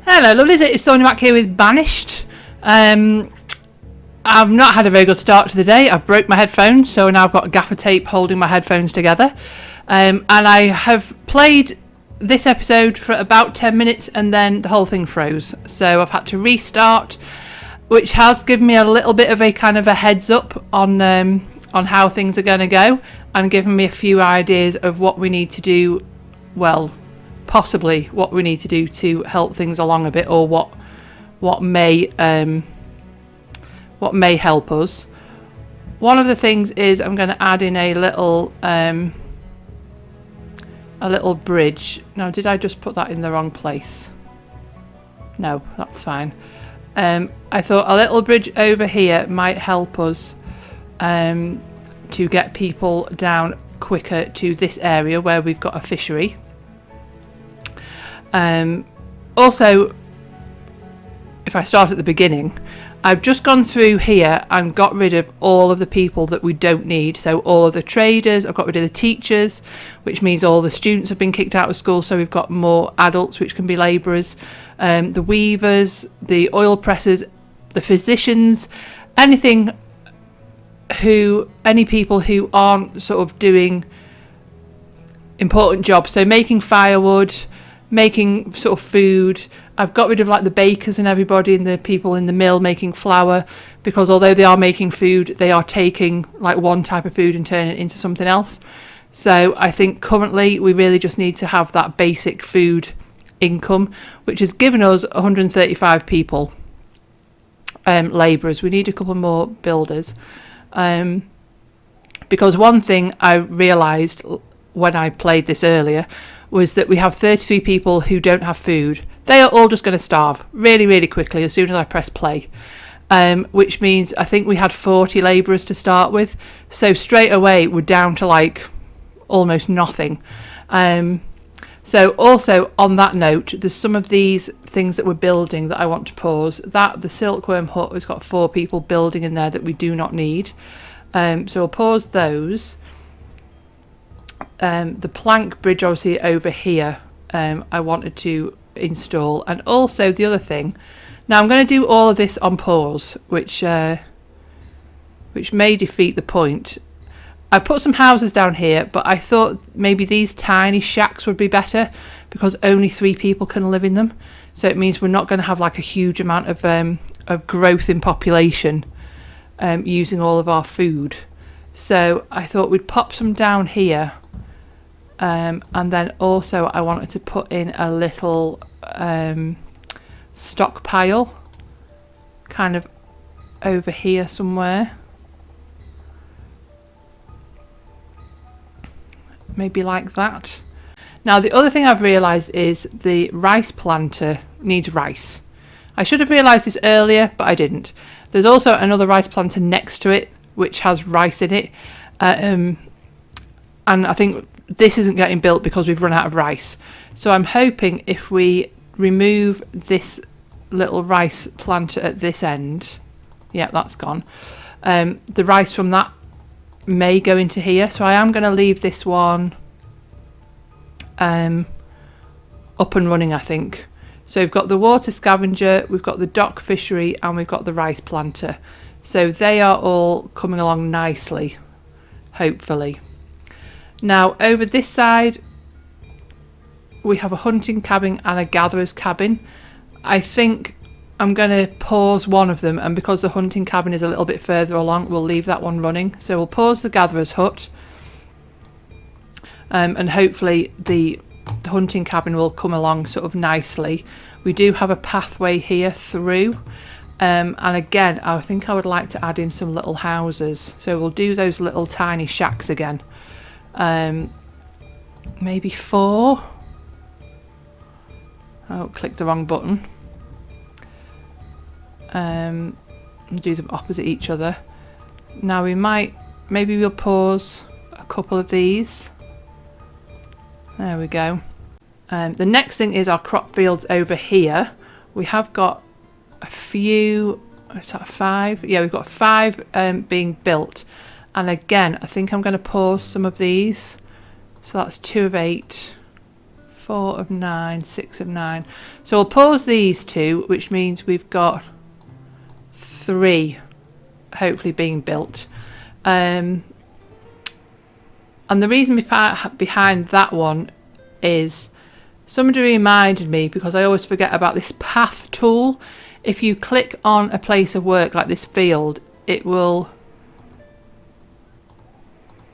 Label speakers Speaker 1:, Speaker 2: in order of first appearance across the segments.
Speaker 1: Hello lovelies, it's Thorny back here with Banished. I've not had a very good start to the day. I've broke my headphones, so now I've got gaffer tape holding my headphones together. And I have played this episode for about 10 minutes and then the whole thing froze. So I've had to restart, which has given me a little bit of a kind of a heads up on how things are going to go, and given me a few ideas of what we need to do, well, possibly what we need to do to help things along a bit, or what may help us. One of the things is I'm going to add in a little bridge. Now, did I just put that in the wrong place? No, that's fine. I thought a little bridge over here might help us to get people down quicker to this area where we've got a fishery. Also, if I start at the beginning, I've just gone through here and got rid of all of the people that we don't need. So all of the traders, I've got rid of the teachers, which means all the students have been kicked out of school, so we've got more adults, which can be labourers, the weavers, the oil pressers, the physicians, any people who aren't sort of doing important jobs, so making firewood, making sort of food. I've got rid of like the bakers and everybody, and the people in the mill making flour, because although they are making food, they are taking like one type of food and turning it into something else. So I think currently we really just need to have that basic food income, which has given us 135 people, labourers. We need a couple more builders, because one thing I realised when I played this earlier was that we have 33 people who don't have food. They are all just going to starve really, really quickly as soon as I press play, which means I think we had 40 labourers to start with. So straight away we're down to like almost nothing. So also on that note, there's some of these things that we're building that I want to pause. The silkworm hut has got 4 people building in there that we do not need. So we'll pause those. The plank bridge obviously over here, I wanted to install. And also the other thing, now I'm going to do all of this on pause, which may defeat the point. I put some houses down here, but I thought maybe these tiny shacks would be better, because only 3 people can live in them. So it means we're not going to have like a huge amount of growth in population using all of our food. So I thought we'd pop some down here. And then also I wanted to put in a little stockpile kind of over here somewhere. Maybe like that. Now the other thing I've realised is the rice planter needs rice. I should have realised this earlier, but I didn't. There's also another rice planter next to it which has rice in it, and I think this isn't getting built because we've run out of rice. So I'm hoping if we remove this little rice planter at this end, yeah, that's gone, the rice from that may go into here. So I am going to leave this one up and running, I think. So we've got the water scavenger, we've got the dock fishery, and we've got the rice planter. So they are all coming along nicely, hopefully. Now over this side we have a hunting cabin and a gatherer's cabin. I think I'm going to pause one of them, and because the hunting cabin is a little bit further along, we'll leave that one running. So we'll pause the gatherer's hut, and hopefully the hunting cabin will come along sort of nicely. We do have a pathway here through, and again I think I would like to add in some little houses. So we'll do those little tiny shacks again. Maybe 4. Oh, clicked the wrong button. Do them opposite each other. Now maybe we'll pause a couple of these. There we go. The next thing is our crop fields over here. We have got a few, is that 5? Yeah, we've got 5 being built. And again, I think I'm going to pause some of these. So that's 2 of 8, 4 of 9, 6 of 9. So we'll pause these two, which means we've got 3 hopefully being built. And the reason behind that one is somebody reminded me, because I always forget about this path tool. If you click on a place of work like this field, it will...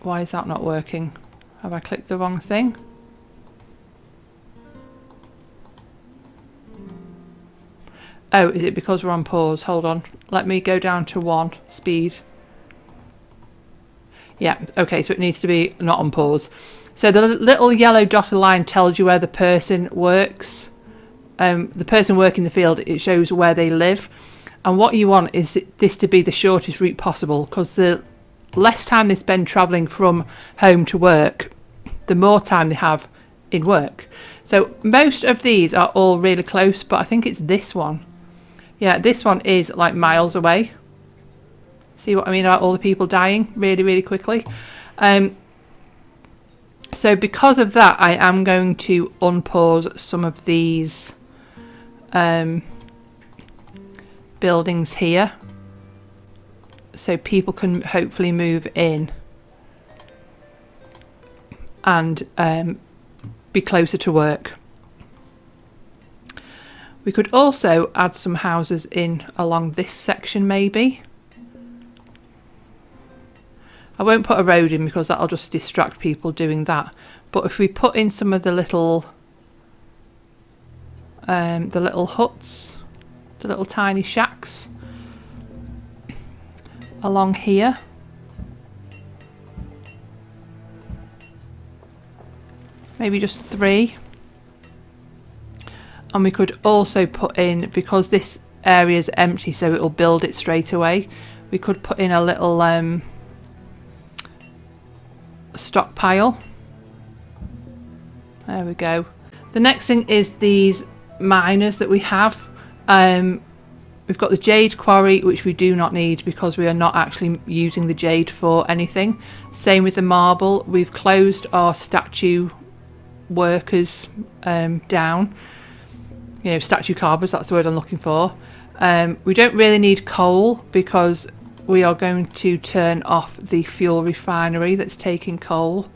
Speaker 1: Why is that not working? Have I clicked the wrong thing? Oh, is it because we're on pause? Hold on. Let me go down to 1 speed. Yeah, okay, so it needs to be not on pause. So the little yellow dotted line tells you where the person works. The person working the field, it shows where they live. And what you want is this to be the shortest route possible, because the less time they spend travelling from home to work, the more time they have in work. So most of these are all really close, but I think it's this one. Yeah, this one is like miles away. See what I mean about all the people dying really, really quickly? So because of that, I am going to unpause some of these buildings here, so people can hopefully move in and be closer to work. We could also add some houses in along this section maybe. I won't put a road in because that'll just distract people doing that. But if we put in some of the little huts, the little tiny shacks along here. Maybe just 3. And we could also put in, because this area is empty so it'll build it straight away, we could put in a little stockpile. There we go. The next thing is these miners that we have. We've got the Jade Quarry, which we do not need because we are not actually using the jade for anything. Same with the marble. We've closed our statue workers down. You know, statue carvers, that's the word I'm looking for. We don't really need coal because we are going to turn off the fuel refinery that's taking coal.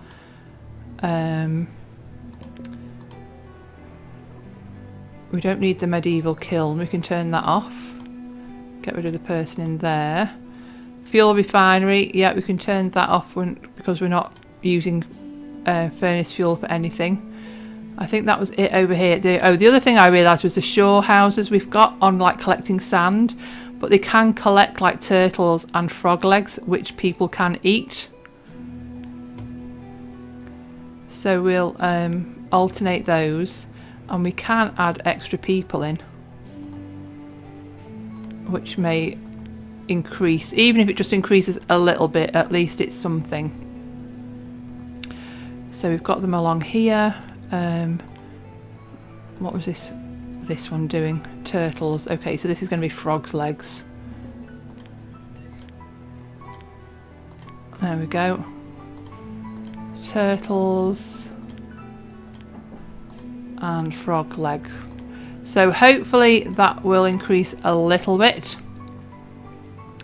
Speaker 1: We don't need the medieval kiln, we can turn that off. Get rid of the person in there. Fuel refinery, yeah, we can turn that off because we're not using furnace fuel for anything. I think that was it over here. The other thing I realised was the shore houses we've got on like collecting sand, but they can collect like turtles and frog legs, which people can eat. So we'll alternate those, and we can add extra people in, which may increase, even if it just increases a little bit, at least it's something. So we've got them along here. What was this one doing? Turtles. Okay, so this is going to be frogs' legs. There we go. Turtles and frog leg. So hopefully that will increase a little bit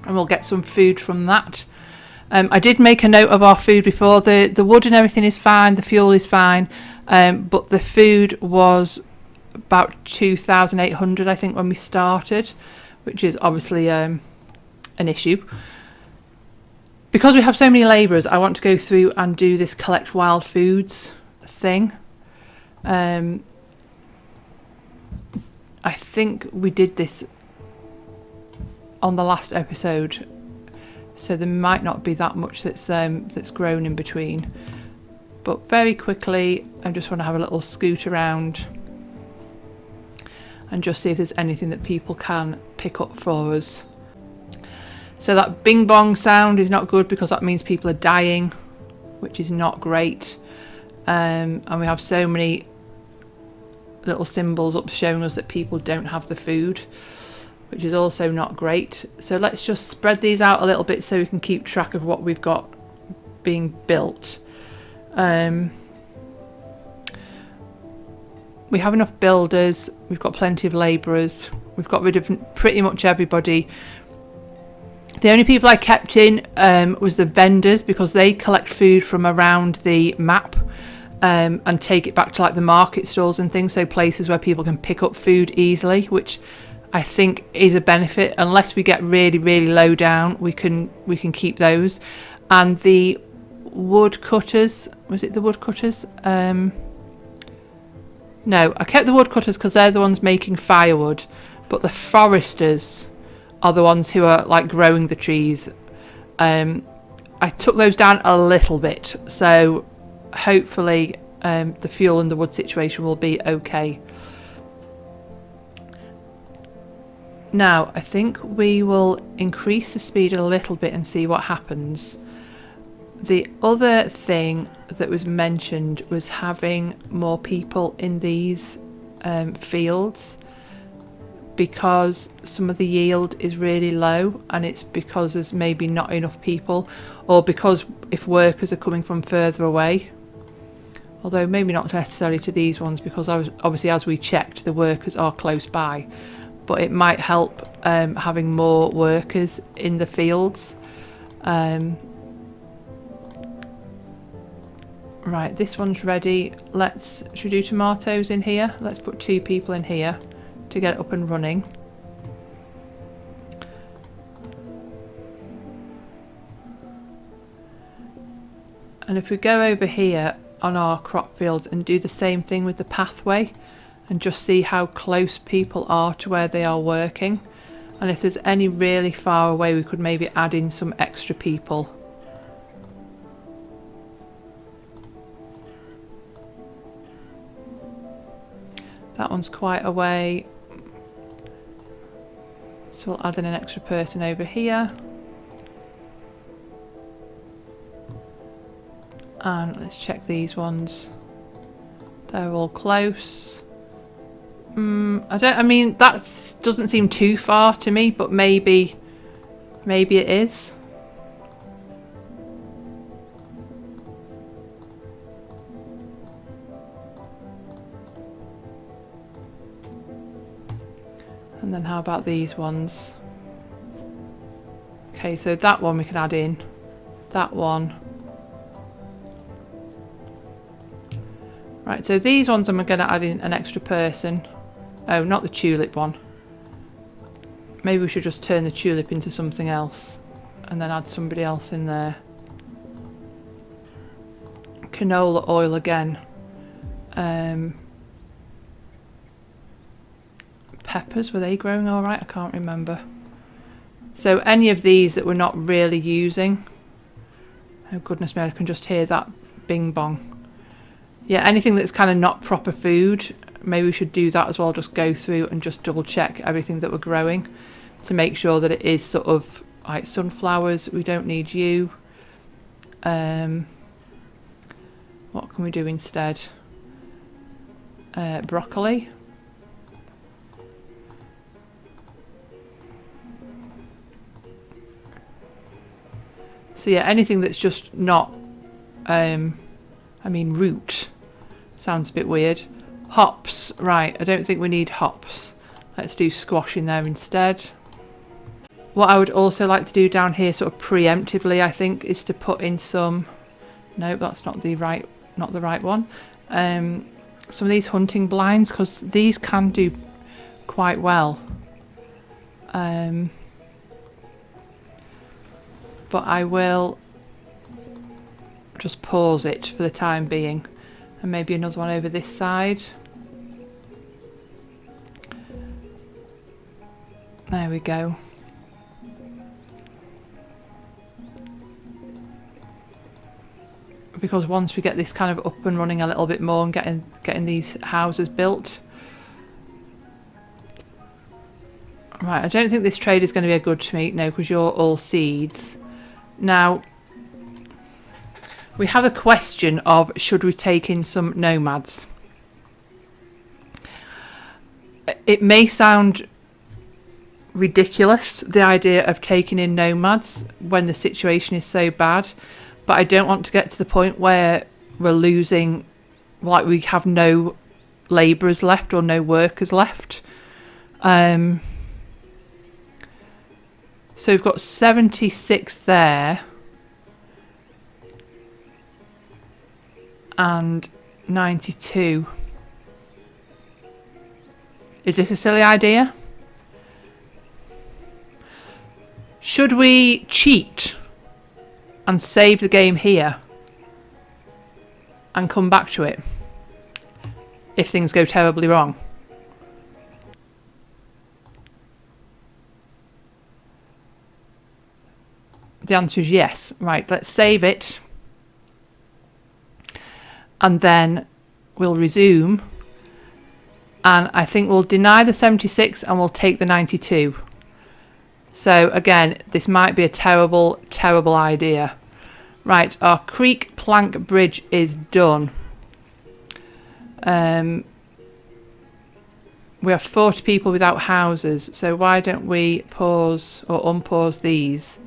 Speaker 1: and we'll get some food from that. I did make a note of our food before. The wood and everything is fine, the fuel is fine, but the food was about 2,800 I think when we started, which is obviously an issue. Because we have so many labourers, I want to go through and do this collect wild foods thing. I think we did this on the last episode, so there might not be that much that's grown in between. But very quickly, I just want to have a little scoot around and just see if there's anything that people can pick up for us. So that bing bong sound is not good because that means people are dying, which is not great. And we have so many little symbols up showing us that people don't have the food, which is also not great. So let's just spread these out a little bit so we can keep track of what we've got being built. we have enough builders, we've got plenty of labourers, we've got rid of pretty much everybody. The only people I kept in was the vendors, because they collect food from around the map and take it back to like the market stalls and things, so places where people can pick up food easily, which I think is a benefit. Unless we get really low down, we can keep those. And the woodcutters, was it the woodcutters? No, I kept the woodcutters because they're the ones making firewood, but the foresters are the ones who are like growing the trees. I took those down a little bit, so hopefully the fuel and the wood situation will be okay. Now I think we will increase the speed a little bit and see what happens. The other thing that was mentioned was having more people in these fields, because some of the yield is really low, and it's because there's maybe not enough people, or because if workers are coming from further away, although maybe not necessarily to these ones, because obviously as we checked the workers are close by, but it might help having more workers in the fields. Right, this one's ready. Should we do tomatoes in here? Let's put 2 people in here to get it up and running. And if we go over here on our crop fields and do the same thing with the pathway, and just see how close people are to where they are working, and if there's any really far away, we could maybe add in some extra people. That one's quite a way, so we'll add in an extra person over here. And let's check these ones. They're all close. I mean, that doesn't seem too far to me, but maybe it is. And then how about these ones? Okay, so that one we can add in. That one. Right, so these ones I'm going to add in an extra person. Oh, not the tulip one. Maybe we should just turn the tulip into something else and then add somebody else in there. Canola oil again. Peppers, were they growing all right? I can't remember. So any of these that we're not really using. Oh goodness me, I can just hear that bing bong. Yeah, anything that's kind of not proper food, maybe we should do that as well. Just go through and just double check everything that we're growing to make sure that it is sort of like sunflowers. We don't need you. What can we do instead? Broccoli. So yeah, anything that's just not, I mean root, sounds a bit weird. Hops, right, I don't think we need hops. Let's do squash in there instead. What I would also like to do down here sort of preemptively, I think, is to put in some, no, that's not the right one. Some of these hunting blinds, because these can do quite well. But I will just pause it for the time being, and maybe another one over this side. There we go. Because once we get this kind of up and running a little bit more and getting these houses built. Right, I don't think this trade is going to be a good to me, no, because you're all seeds. Now, we have a question of should we take in some nomads? It may sound ridiculous, the idea of taking in nomads when the situation is so bad, but I don't want to get to the point where we're losing, like we have no labourers left or no workers left. So we've got 76 there and 92. Is this a silly idea? Should we cheat and save the game here and come back to it if things go terribly wrong? The answer is yes. Right, let's save it and then we'll resume, and I think we'll deny the 76 and we'll take the 92. So again, this might be a terrible, terrible idea. Right, our creek plank bridge is done. We have 40 people without houses, so why don't we pause or unpause these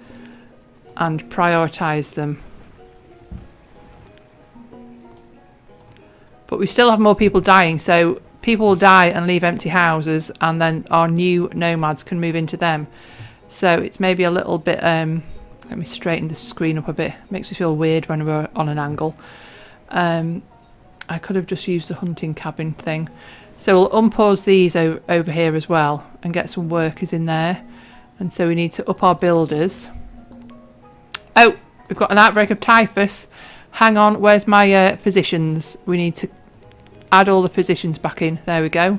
Speaker 1: and prioritise them. But we still have more people dying, so people will die and leave empty houses, and then our new nomads can move into them. So it's maybe a little bit, let me straighten the screen up a bit, makes me feel weird when we're on an angle. I could have just used the hunting cabin thing. So we'll unpause these over here as well and get some workers in there. And so we need to up our builders. Oh, we've got an outbreak of typhus. Hang on, where's my physicians? We need to add all the physicians back in. There we go.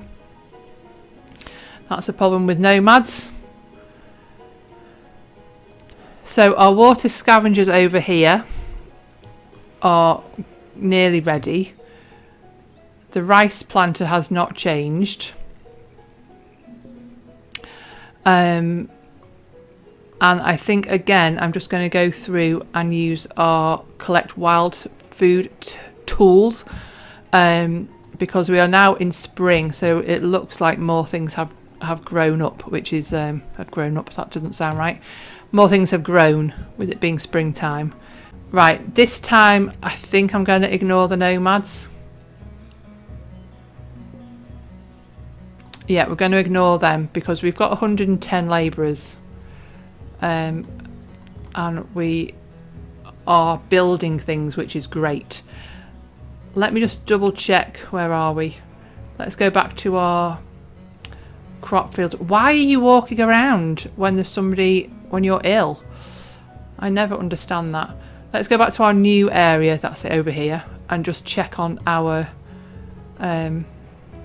Speaker 1: That's the problem with nomads. So our water scavengers over here are nearly ready. The rice planter has not changed. And I think again I'm just going to go through and use our collect wild food tools, because we are now in spring, so it looks like more things have grown up, which is have grown up, that doesn't sound right. More things have grown with it being springtime. Right, this time I think I'm going to ignore the nomads. Yeah, we're going to ignore them because we've got 110 labourers. And we are building things, which is great. Let me just double check, where are we? Let's go back to our crop field. Why are you walking around when there's somebody, when you're ill? I never understand that. Let's go back to our new area, that's it over here, and just check on our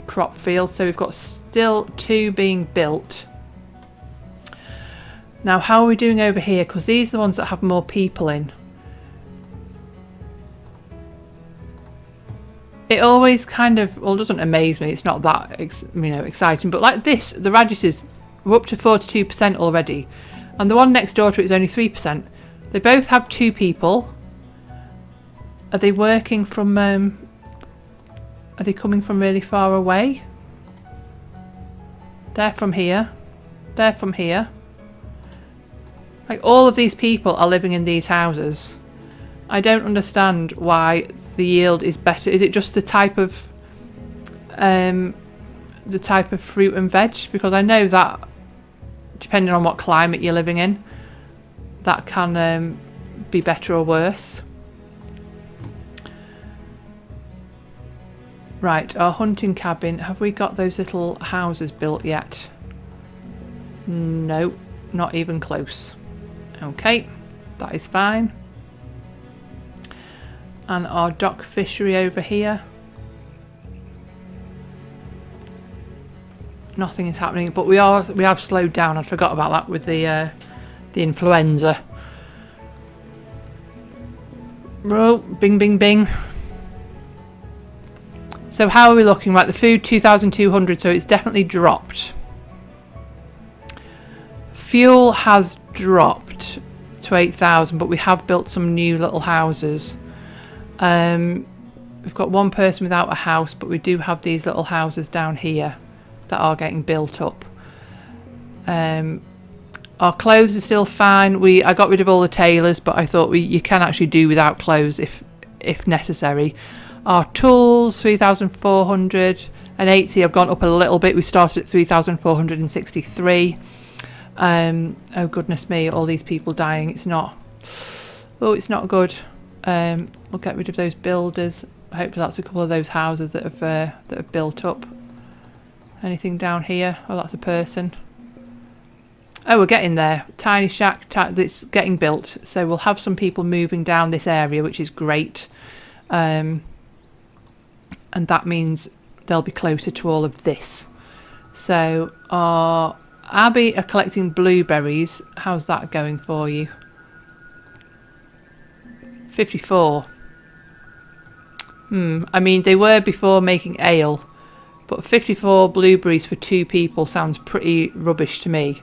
Speaker 1: crop field. So we've got still 2 being built. Now how are we doing over here? Because these are the ones that have more people in. It always kind of, well, it doesn't amaze me. It's not that exciting. But like this, the radishes were up to 42% already. And the one next door to it is only 3%. They both have 2 people. Are they working from, are they coming from really far away? They're from here. They're from here. Like, all of these people are living in these houses. I don't understand why the yield is better. Is it just the type of fruit and veg? Because I know that depending on what climate you're living in, that can be better or worse. Right, our hunting cabin. Have we got those little houses built yet? No, not even close. Okay, that is fine. And our dock fishery over here. Nothing is happening, but we have slowed down. I forgot about that with the influenza. Oh, bing, bing, bing. So how are we looking? Right, the food 2,200, so it's definitely dropped. Fuel has dropped to 8,000, but we have built some new little houses. We've got 1 person without a house, but we do have these little houses down here that are getting built up. Our clothes are still fine. I got rid of all the tailors, but I thought you can actually do without clothes if necessary. Our tools 3,400. and 80. I've gone up a little bit. We started at 3,463. Oh goodness me, all these people dying. It's not good. We'll get rid of those builders. Hopefully that's a couple of those houses that have built up. Anything down here? Oh, that's a person. Oh, we're getting there. Tiny shack that's getting built. So we'll have some people moving down this area, which is great. And that means they'll be closer to all of this. So Abby are collecting blueberries. How's that going for you? 54. I mean, they were before making ale, but 54 blueberries for 2 people sounds pretty rubbish to me.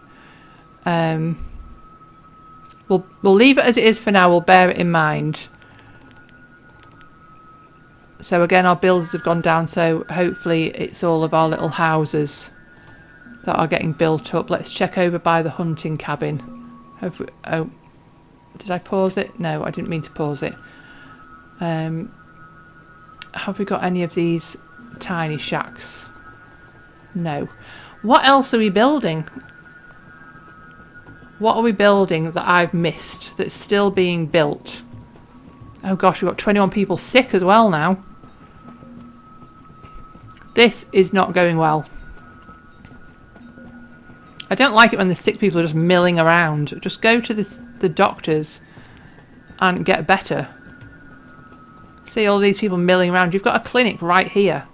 Speaker 1: We'll leave it as it is for now. We'll bear it in mind. So again, our builders have gone down, so hopefully it's all of our little houses that are getting built up. Let's check over by the hunting cabin. Oh, did I pause it? No, I didn't mean to pause it. Have we got any of these tiny shacks? No. What else are we building? What are we building that I've missed that's still being built? Oh gosh, we've got 21 people sick as well now. This is not going well. I don't like it when the sick people are just milling around. Just go to the doctors and get better. See all these people milling around. You've got a clinic right here.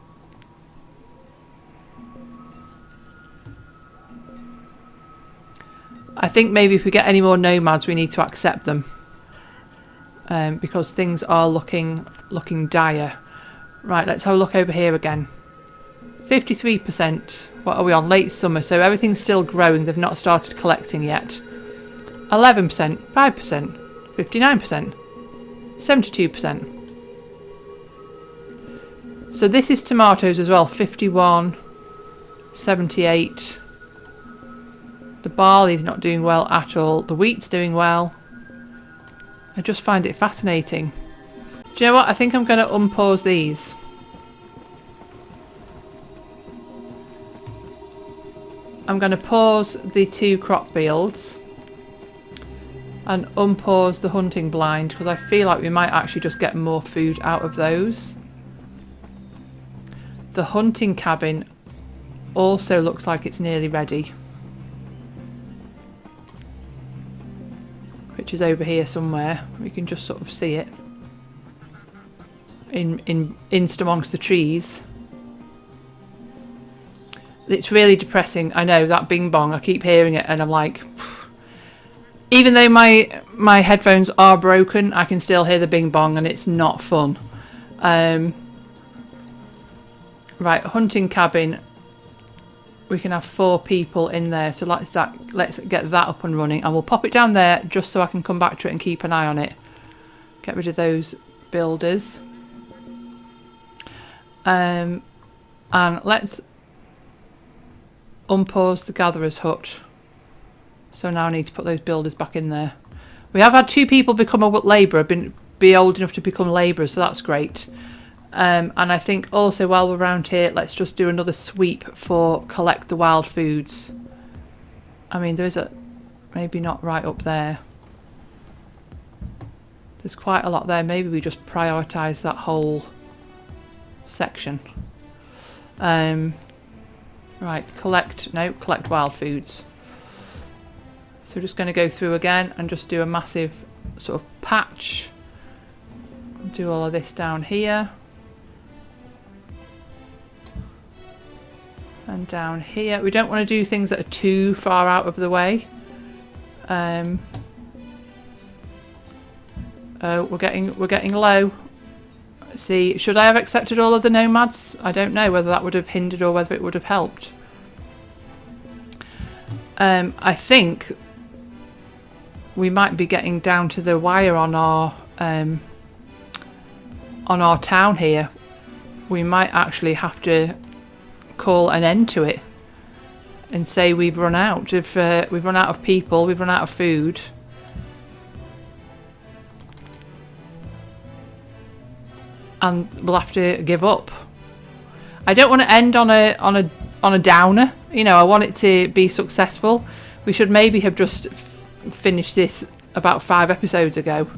Speaker 1: I think maybe if we get any more nomads, we need to accept them. Because things are looking dire. Right, let's have a look over here again. 53%. What are we on? Late summer, so everything's still growing. They've not started collecting yet. 11%, 5%, 59%, 72%. So this is tomatoes as well. 51, 78. The barley's not doing well at all. The wheat's doing well. I just find it fascinating. Do you know what? I think I'm going to unpause these. I'm going to pause the 2 crop fields and unpause the hunting blind because I feel like we might actually just get more food out of those. The hunting cabin also looks like it's nearly ready, which is over here somewhere. We can just sort of see it in amongst the trees. It's really depressing. I know, that bing bong, I keep hearing it and I'm like, even though my headphones are broken, I can still hear the bing bong and it's not fun. Right, hunting cabin. We can have 4 people in there, so let's get that up and running, and we'll pop it down there just so I can come back to it and keep an eye on it. Get rid of those builders. And let's unpause the gatherer's hut. So now I need to put those builders back in there. We have had 2 people become a labourer, be old enough to become labourers, so that's great. And I think also while we're around here, let's just do another sweep for collect the wild foods. I mean, there is maybe not right up there. There's quite a lot there. Maybe we just prioritise that whole section. Right, collect wild foods. So we're just going to go through again and just do a massive sort of patch. Do all of this down here. And down here. We don't want to do things that are too far out of the way. Oh, we're getting low. Let's see, should I have accepted all of the nomads? I don't know whether that would have hindered or whether it would have helped. I think we might be getting down to the wire on our town here. We might actually have to call an end to it and say we've run out of people, we've run out of food. And we'll have to give up. I don't want to end on a downer. You know, I want it to be successful. We should maybe have just finished this about 5 episodes ago.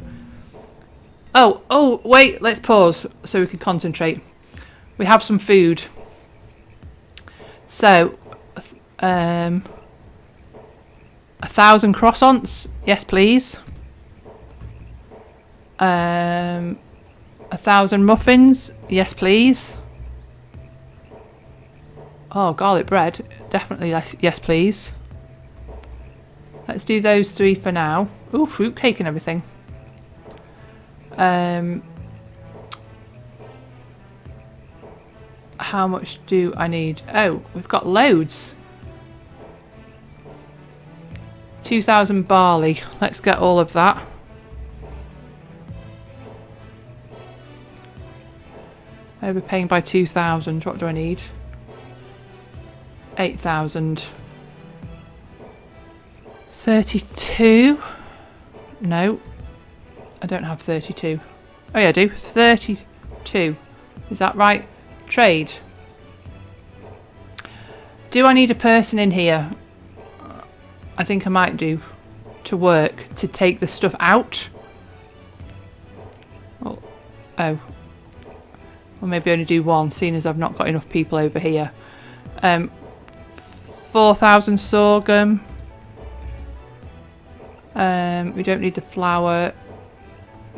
Speaker 1: Oh, wait, let's pause so we can concentrate. We have some food. So, 1,000 croissants, yes please. 1,000 muffins, yes please. Oh, garlic bread, definitely yes please. Let's do those 3 for now. Ooh, fruitcake and everything. How much do I need? Oh, we've got loads. 2,000 barley. Let's get all of that. Overpaying by 2,000. What do I need? 8,000. 32. No, I don't have 32. Oh yeah, I do. 32. Is that right? Trade. Do I need a person in here? I think I might do. To work. To take the stuff out. Oh. Well, maybe only do 1, seeing as I've not got enough people over here. 4,000 sorghum. We don't need the flour.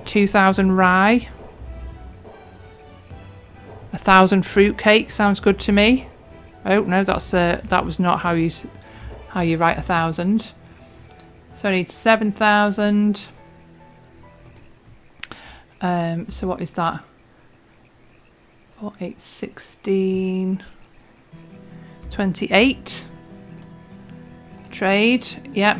Speaker 1: 2,000 rye. 1,000 fruitcake sounds good to me. Oh no, that's that was not how you write 1,000. So I need 7,000. So what is that? 4, 8, 16, 28. Trade, yeah.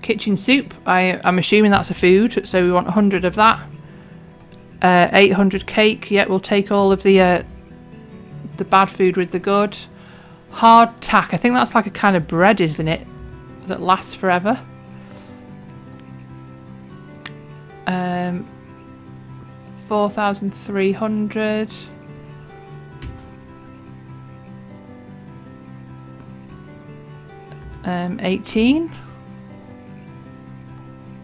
Speaker 1: Kitchen soup, I'm assuming that's a food, so we want 100 of that. 800 cake, yeah, we'll take all of the bad food with the good. Hard tack, I think that's like a kind of bread, isn't it? That lasts forever. 4,300. Um, 18.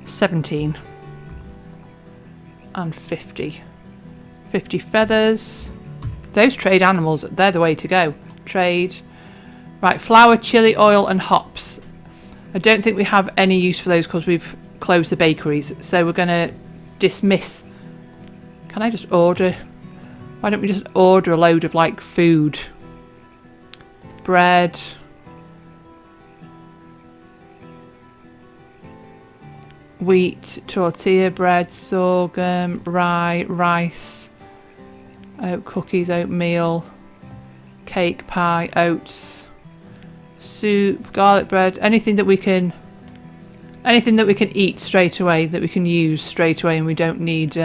Speaker 1: 17 and 50 feathers. Those trade animals, they're the way to go. Trade. Right, flour, chili oil and hops. I don't think we have any use for those because we've closed the bakeries, so we're going to dismiss. Can I just order? Why don't we just order a load of like food? Bread. Wheat, tortilla bread, sorghum, rye, rice, oat cookies, oatmeal, cake, pie, oats, soup, garlic bread, anything that we can eat straight away, that we can use straight away, and we don't need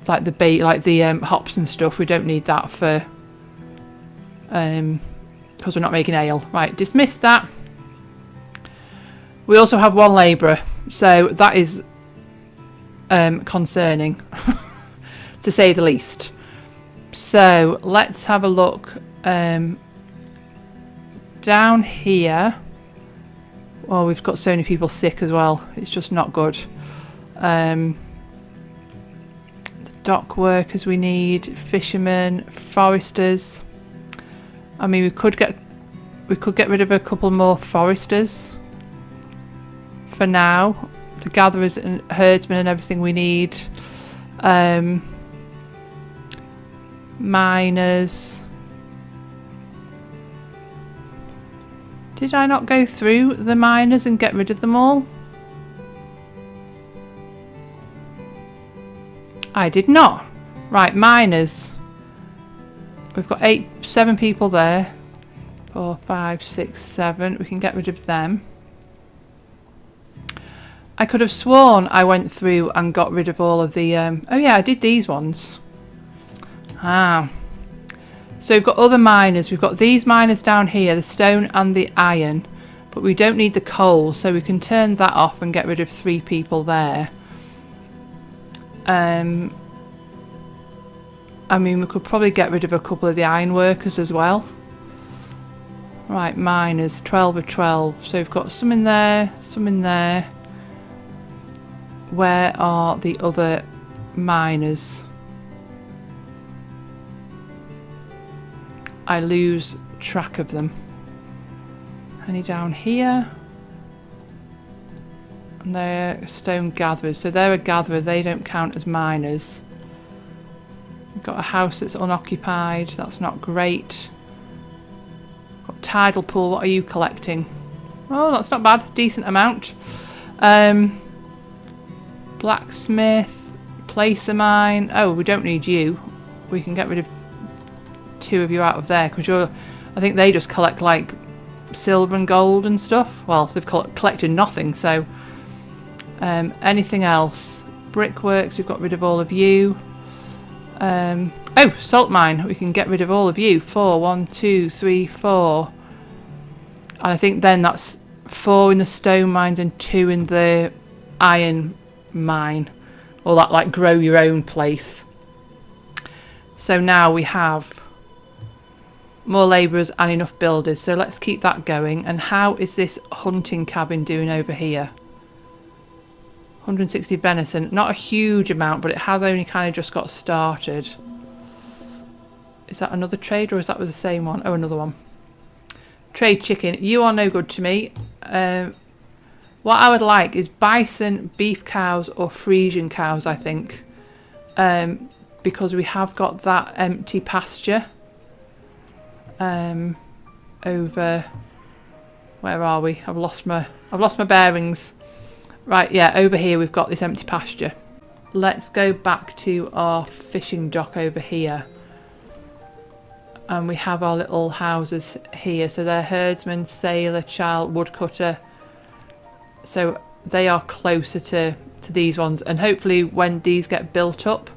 Speaker 1: like the hops and stuff. We don't need that for because we're not making ale. Right, dismiss that. We also have 1 labourer, so that is concerning, to say the least. So let's have a look down here. Oh, we've got so many people sick as well. It's just not good. The dock workers we need, fishermen, foresters. I mean, we could get rid of a couple more foresters. For now, the gatherers and herdsmen and everything we need. Miners. Did I not go through the miners and get rid of them all? I did not. Right, miners. We've got 7 people there. 4, 5, 6, 7. We can get rid of them. I could have sworn I went through and got rid of all of the... oh yeah, I did these ones. Ah. So we've got other miners. We've got these miners down here, the stone and the iron. But we don't need the coal, so we can turn that off and get rid of 3 people there. I mean, we could probably get rid of a couple of the iron workers as well. Right, miners, 12 of 12. So we've got some in there, some in there. Where are the other miners? I lose track of them. Any down here? And they're stone gatherers. So they're a gatherer, they don't count as miners. We've got a house that's unoccupied, that's not great. Got tidal pool, what are you collecting? Oh, that's not bad, decent amount. Blacksmith, placer mine. Oh, we don't need you. We can get rid of 2 of you out of there because you're. I think they just collect like silver and gold and stuff. Well, they've collected nothing. So, anything else? Brickworks. We've got rid of all of you. Oh, salt mine. We can get rid of all of you. 4, 1, 2, 3, 4. And I think then that's 4 in the stone mines and 2 in the iron mine, or that like grow your own place. So now we have more labourers and enough builders, so let's keep that going. And how is this hunting cabin doing over here? 160 venison, not a huge amount, but it has only kind of just got started. Is that another trade or is that was the same one? Oh, another one. Trade chicken, you are no good to me. What I would like is bison, beef cows or Frisian cows, I think. Because we have got that empty pasture. Over... Where are we? I've lost my bearings. Right, yeah, over here we've got this empty pasture. Let's go back to our fishing dock over here. And we have our little houses here. So they're herdsman, sailor, child, woodcutter. So they are closer to these ones, and hopefully when these get built up,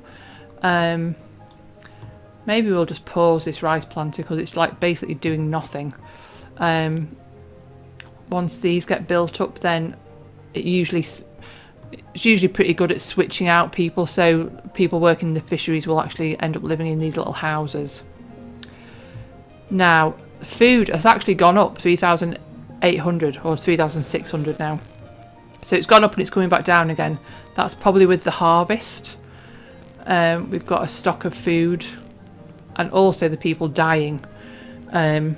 Speaker 1: maybe we'll just pause this rice planter because it's like basically doing nothing. Once these get built up, then it's usually pretty good at switching out people, so people working in the fisheries will actually end up living in these little houses. Now, food has actually gone up 3,800 or 3,600 now. So it's gone up and it's coming back down again. That's probably with the harvest. We've got a stock of food and also the people dying. I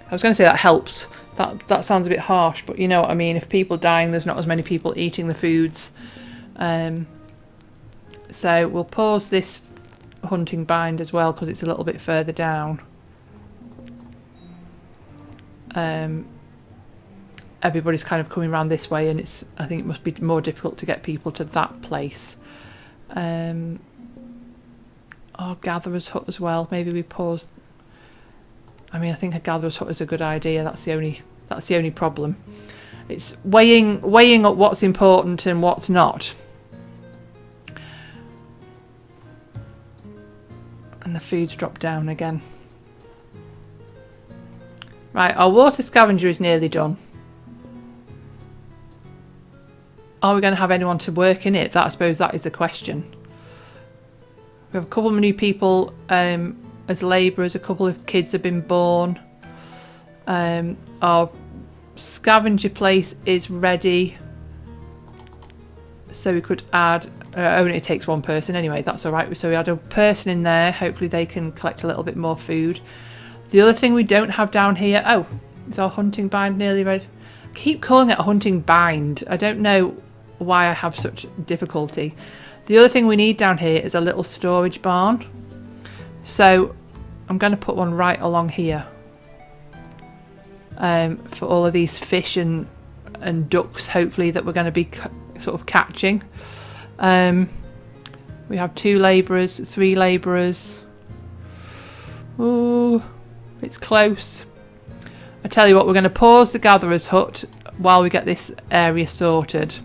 Speaker 1: was going to say that helps. That sounds a bit harsh, but you know what I mean. If people dying, there's not as many people eating the foods. So we'll pause this hunting bind as well because it's a little bit further down. Everybody's kind of coming around this way, and I think it must be more difficult to get people to that place. Our gatherer's hut as well. Maybe we pause. I mean, I think a gatherer's hut is a good idea. That's the only problem. It's weighing up what's important and what's not. And the food's dropped down again. Right, our water scavenger is nearly done. Are we going to have anyone to work in it? I suppose that is the question. We have a couple of new people as labourers. A couple of kids have been born. Our scavenger place is ready. So we could add... only it takes one person anyway, that's alright. So we add a person in there. Hopefully they can collect a little bit more food. The other thing we don't have down here... Oh, is our hunting bind nearly ready? I keep calling it a hunting bind. I don't know why I have such difficulty. The other thing we need down here is a little storage barn. So I'm going to put one right along here. For all of these fish and ducks, hopefully, that we're going to be sort of catching. We have 2 labourers, 3 labourers. Ooh, it's close. I tell you what, we're going to pause the gatherer's hut while we get this area sorted.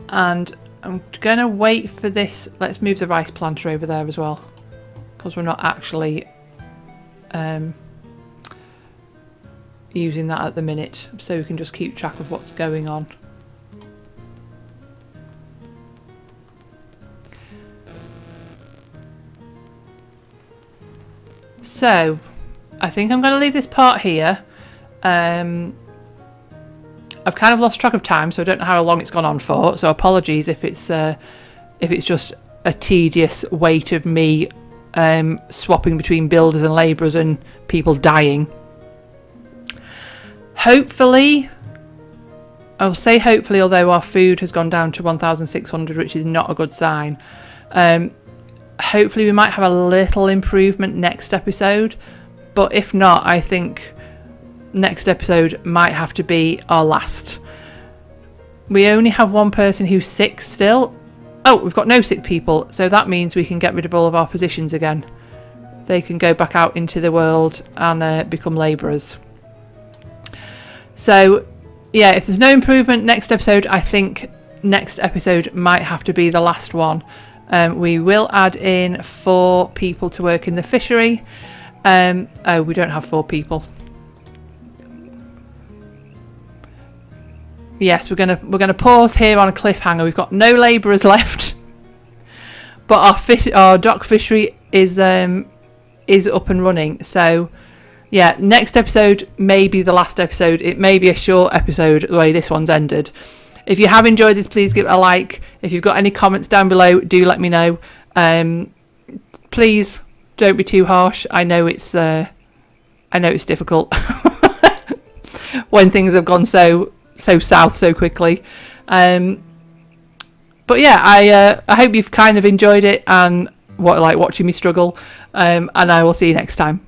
Speaker 1: And I'm going to wait for this. Let's move the rice planter over there as well, because we're not actually using that at the minute, so we can just keep track of what's going on. So I think I'm going to leave this part here. I've kind of lost track of time, so I don't know how long it's gone on for. So apologies if it's just a tedious wait of me swapping between builders and labourers and people dying. Hopefully, I'll say hopefully, although our food has gone down to 1,600, which is not a good sign. Hopefully we might have a little improvement next episode, but if not, I think next episode might have to be our last. We only have one person who's sick still. Oh, we've got no sick people, so that means we can get rid of all of our positions again. They can go back out into the world and become labourers. So yeah, if there's no improvement next episode, I think next episode might have to be the last one. We will add in 4 people to work in the fishery. Oh, we don't have 4 people. Yes, we're gonna pause here on a cliffhanger. We've got no labourers left, but our dock fishery is up and running. So yeah, next episode may be the last episode. It may be a short episode the way this one's ended. If you have enjoyed this, please give it a like. If you've got any comments down below, do let me know. Please don't be too harsh. I know it's difficult when things have gone so south so quickly. But yeah, I hope you've kind of enjoyed it and watching me struggle. And I will see you next time.